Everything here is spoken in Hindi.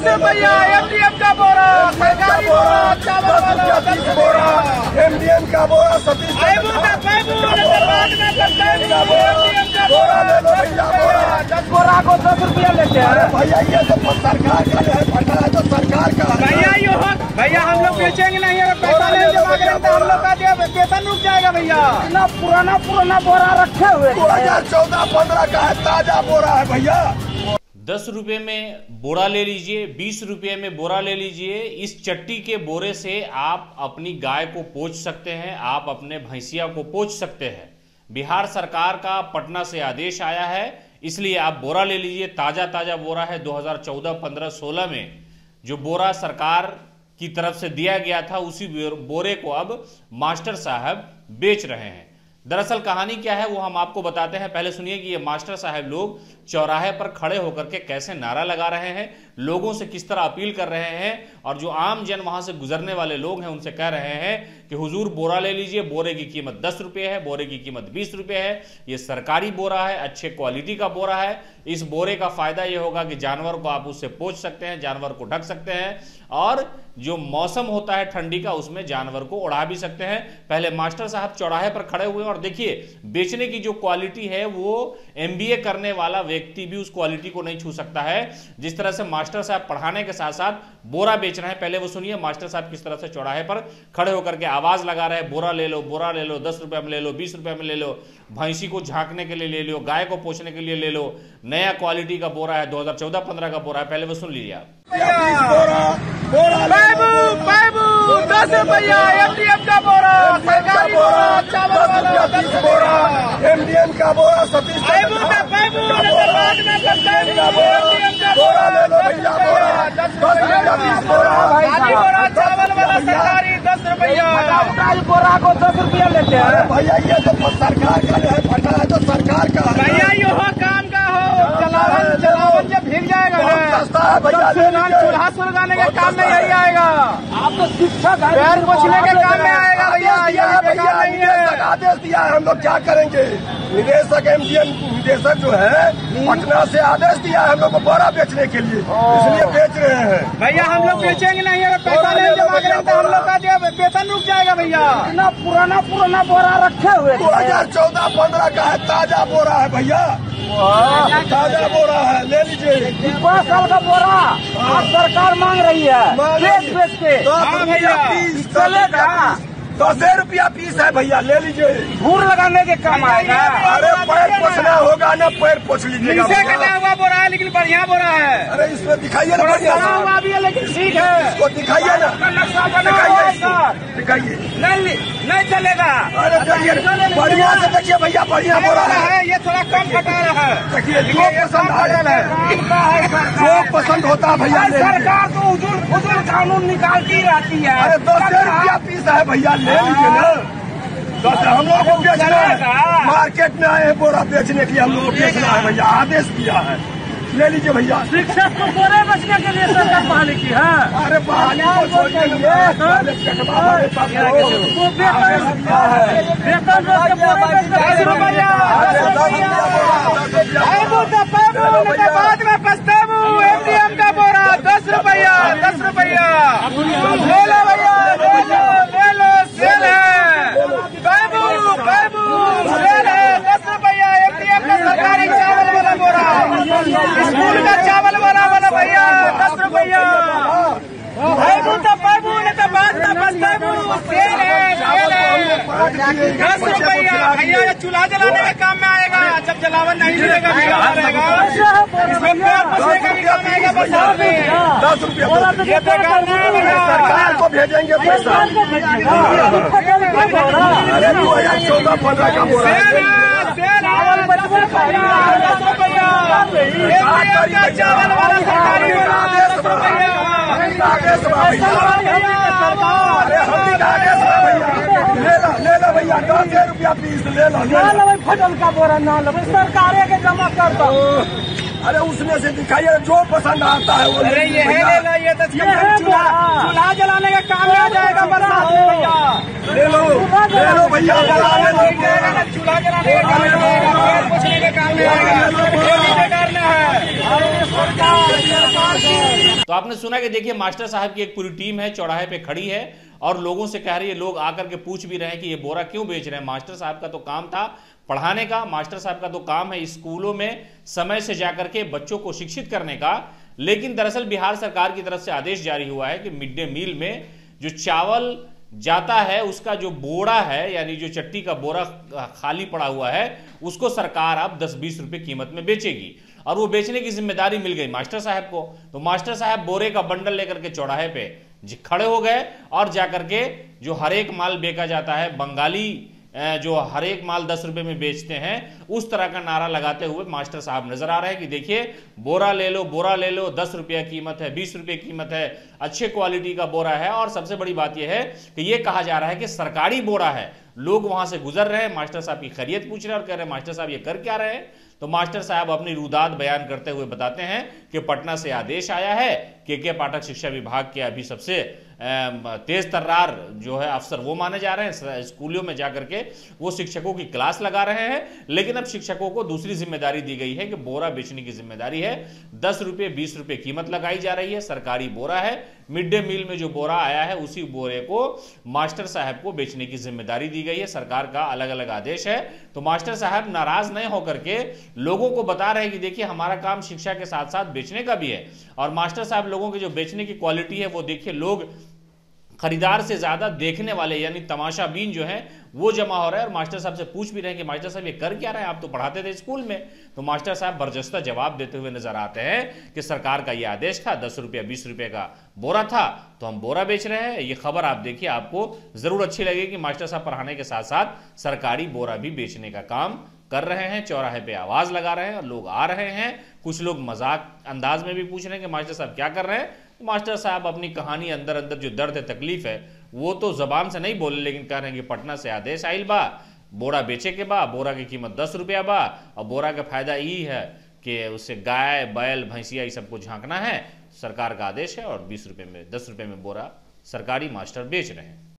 रुपया एमडीएम का बोरा, सरकारी बोरा, चावल वाला 10 बोरा, एमडीएम का बोरा 37 बोरा ले लो भैया, बोरा 10 बोरा को 10 रुपया लेते हैं। भैया ये तो सरकार का है, पटा है तो सरकार का है। भैया हम लोग बेचेंगे नहीं, अगर पैसा नहीं जमा करेंगे तो हम लोग का वेतन रुक जाएगा भैया। इतना पुराना बोरा रखे हुए 2014-15 का है, ताजा बोरा है भैया। 10 रुपये में बोरा ले लीजिए, 20 रुपये में बोरा ले लीजिए। इस चट्टी के बोरे से आप अपनी गाय को पोंछ सकते हैं, आप अपने भैंसिया को पोंछ सकते हैं। बिहार सरकार का पटना से आदेश आया है, इसलिए आप बोरा ले लीजिए। ताज़ा बोरा है। 2014, 15, 16 में जो बोरा सरकार की तरफ से दिया गया था, उसी बोरे को अब मास्टर साहब बेच रहे हैं। दरअसल कहानी क्या है वो हम आपको बताते हैं। पहले सुनिए कि ये मास्टर साहब लोग चौराहे पर खड़े होकर के कैसे नारा लगा रहे हैं, लोगों से किस तरह अपील कर रहे हैं, और जो आम जन वहां से गुजरने वाले लोग हैं उनसे कह रहे हैं कि हुजूर बोरा ले लीजिए। बोरे की कीमत 10 रुपये है, बोरे की कीमत 20 रुपये है। ये सरकारी बोरा है, अच्छे क्वालिटी का बोरा है। इस बोरे का फायदा ये होगा कि जानवर को आप उससे पोंछ सकते हैं, जानवर को ढक सकते हैं, और जो मौसम होता है ठंडी का उसमें जानवर को उड़ा भी सकते हैं। पहले मास्टर साहब चौराहे पर खड़े हुए और देखिए बेचने की जो क्वालिटी है वो एमबीए करने वाला व्यक्ति भी उस क्वालिटी को नहीं छू सकता है। जिस तरह से मास्टर साहब पढ़ाने के साथ साथ बोरा बेच रहे हैं, पहले वो सुनिए मास्टर साहब किस तरह से चौराहे पर खड़े होकर के आवाज लगा रहे हैं, बोरा ले लो, बोरा ले लो, 10 रुपये में ले लो, 20 रुपये में ले लो, भैंसी को झांकने के लिए ले लो, गाय को पोछने के लिए ले लो। नया क्वालिटी का बोरा है, 2014-15 का बोरा है। पहले वो सुन लीजिए आप। 10 रुपया एमडीएम का बोरा, सरकारी बोरा, चावल वाला 10 बोरा, एमडीएम का बोरा 37 बोरा ले लो भैया, बोरा 10 बोरा, चावल वाला सरकारी 10 रुपया। बोरा को 10 रुपया लेते हैं। भैया ये तो सरकार का है, पटा है तो सरकार का है। भैया ये हो काम का हो, जलावन जब भीग जाएगा सस्ता है भैया, चूल्हा सुलगाने के काम में यही आएगा। आप तो शिक्षक पैर पोछने के काम में आएगा भैया। निदेशक आदेश दिया है, हम लोग क्या करेंगे। निदेशक एमडीएम निदेशक जो है पटना से आदेश दिया है हम लोग को बोरा बेचने के लिए, इसलिए बेच रहे हैं। भैया हम लोग बेचेंगे नहीं, अगर पैसा नहीं जमा करेंगे तो हम लोग का वेतन रुक जाएगा भैया। इतना पुराना बोरा रखे हुए 2014-15 का है, ताजा बोरा है भैया, ताजा बोरा है, ले लीजिए। 5 साल का बोरा आप सरकार मांग रही है, बेच के 10 रुपया पीस है भैया, ले लीजिए। धूल लगाने के काम आएगा। अरे पैर पोछना होगा ना, पैर पोछ लीजिएगा। कटा हुआ बोरा है लेकिन बढ़िया बोरा है। अरे इसमें दिखाइए ना, बढ़िया हुआ भी है लेकिन ठीक है, इसको दिखाइए ना, दिखाइए। नहीं चलेगा। अरे बढ़िया से देखिए भैया, बढ़िया बोरा है। ये थोड़ा कम कटा रहा है। देखिए जो पसंद है, जो पसंद होता है भैया। सरकार तो उजुल कानून निकालती रहती है। अरे 10 रुपया पीस है भैया, ले लीजिए ना। हम लोग को बेचना है, मार्केट में आए हैं बोरा बेचने के लिए, हम लोग को बेचना है भैया, आदेश दिया है, ले लीजिए भैया। शिक्षक को बोरे बेचने के लिए सरकार बहाली की है। अरे बहाली बाद में पछताऊ। एमडीएम का बोरा 10 रुपया, 10 रुपया ले लो भैया, ले लो, सेल है, सेल है 10 रुपया। एमडीएम का सरकारी चावल वाला बोरा, स्कूल का चावल वाला भैया 10 रुपया। बाद में पछताऊ। सेल है 10 रुपया भैया। ये चूल्हा जलाने के काम में आएगा, जब जलावन नहीं मिलेगा इसमें पैर पोछने का भी काम आएगा। बरसात में 10 रुपया ये बेकार नहीं है भैया, सरकार को भेजेंगे पैसा। अरे 2014-15 का बोरा है, चावल वाला सरकारी ले लो भैया, 10 रुपया पीस ले लो। फटल का बोरा ना लो, सरकार के जमा कर दो। अरे उसमें से दिखाइए जो पसंद आता है वो। अरे ये है, ये तो चूल्हा जलाने का काम में आ जाएगा। बरसात में भैया ले लो भैया, चूल्हा जलाने का काम में आएगा, पूछने के काम में आएगा। तो आपने सुना कि देखिए मास्टर साहब की एक पूरी टीम है, चौराहे पे खड़ी है और लोगों से कह रही है, लोग आकर के पूछ भी रहे हैं कि ये बोरा क्यों बेच रहे हैं। मास्टर साहब का तो काम था पढ़ाने का, मास्टर साहब का तो काम है स्कूलों में समय से जाकर के बच्चों को शिक्षित करने का। लेकिन दरअसल बिहार सरकार की तरफ से आदेश जारी हुआ है कि मिड डे मील में जो चावल जाता है उसका जो बोरा है, यानी जो चट्टी का बोरा खाली पड़ा हुआ है, उसको सरकार अब 10-20 रुपए कीमत में बेचेगी और वो बेचने की जिम्मेदारी मिल गई मास्टर साहब को। तो मास्टर साहब बोरे का बंडल लेकर के चौराहे पे खड़े हो गए और जाकर के जो हर एक माल बेचा जाता है, बंगाली जो हर एक माल 10 रुपए में बेचते हैं, उस तरह का नारा लगाते हुए मास्टर साहब नजर आ रहे हैं कि देखिए बोरा ले लो, बोरा ले लो, 10 रुपया कीमत है, 20 रुपये कीमत है, अच्छे क्वालिटी का बोरा है। और सबसे बड़ी बात यह है कि यह कहा जा रहा है कि सरकारी बोरा है। लोग वहां से गुजर रहे हैं, मास्टर साहब की खैरियत पूछ रहे हैं और कह रहे हैं मास्टर साहब ये कर क्या रहे हैं। तो मास्टर साहब अपनी रुदाद बयान करते हुए बताते हैं कि पटना से आदेश आया है, के पाठक शिक्षा विभाग के अभी सबसे तेज तर्रार जो है अफसर वो माने जा रहे हैं। स्कूलों में जाकर के वो शिक्षकों की क्लास लगा रहे हैं। लेकिन अब शिक्षकों को दूसरी जिम्मेदारी दी गई है कि बोरा बेचने की जिम्मेदारी है। 10 रुपये 20 रुपये कीमत लगाई जा रही है, सरकारी बोरा है। मिड डे मील में जो बोरा आया है उसी बोरे को मास्टर साहब को बेचने की जिम्मेदारी दी गई है। सरकार का अलग अलग आदेश है। तो मास्टर साहब नाराज नहीं होकर के लोगों को बता रहे हैं कि देखिए हमारा काम शिक्षा के साथ साथ बेचने का भी है। और मास्टर साहब लोगों की जो बेचने की क्वालिटी है वो देखिए, लोग खरीदार से ज्यादा देखने वाले यानी तमाशा बीन जो है वो जमा हो रहा है। और मास्टर साहब से पूछ भी रहे हैं कि मास्टर साहब ये कर क्या रहे हैं, आप तो पढ़ाते थे स्कूल में। तो मास्टर साहब बरजस्ता जवाब देते हुए नजर आते हैं कि सरकार का ये आदेश था, 10 रुपया 20 रुपये का बोरा था तो हम बोरा बेच रहे हैं। ये खबर आप देखिए, आपको जरूर अच्छी लगेगी कि मास्टर साहब पढ़ाने के साथ साथ सरकारी बोरा भी बेचने का काम कर रहे हैं। चौराहे पे आवाज लगा रहे हैं और लोग आ रहे हैं। कुछ लोग मजाक अंदाज में भी पूछ रहे हैं कि मास्टर साहब क्या कर रहे हैं। मास्टर साहब अपनी कहानी अंदर अंदर जो दर्द है, तकलीफ है, वो तो जबान से नहीं बोले, लेकिन कह रहे हैं कि पटना से आदेश आइल बा, बोरा बेचे के बा, बोरा की कीमत 10 रुपया बा और बोरा का फायदा यही है कि उससे गाय बैल भैंसिया ये सबको झांकना है। सरकार का आदेश है और 20 रुपये में 10 रुपये में बोरा सरकारी मास्टर बेच रहे हैं।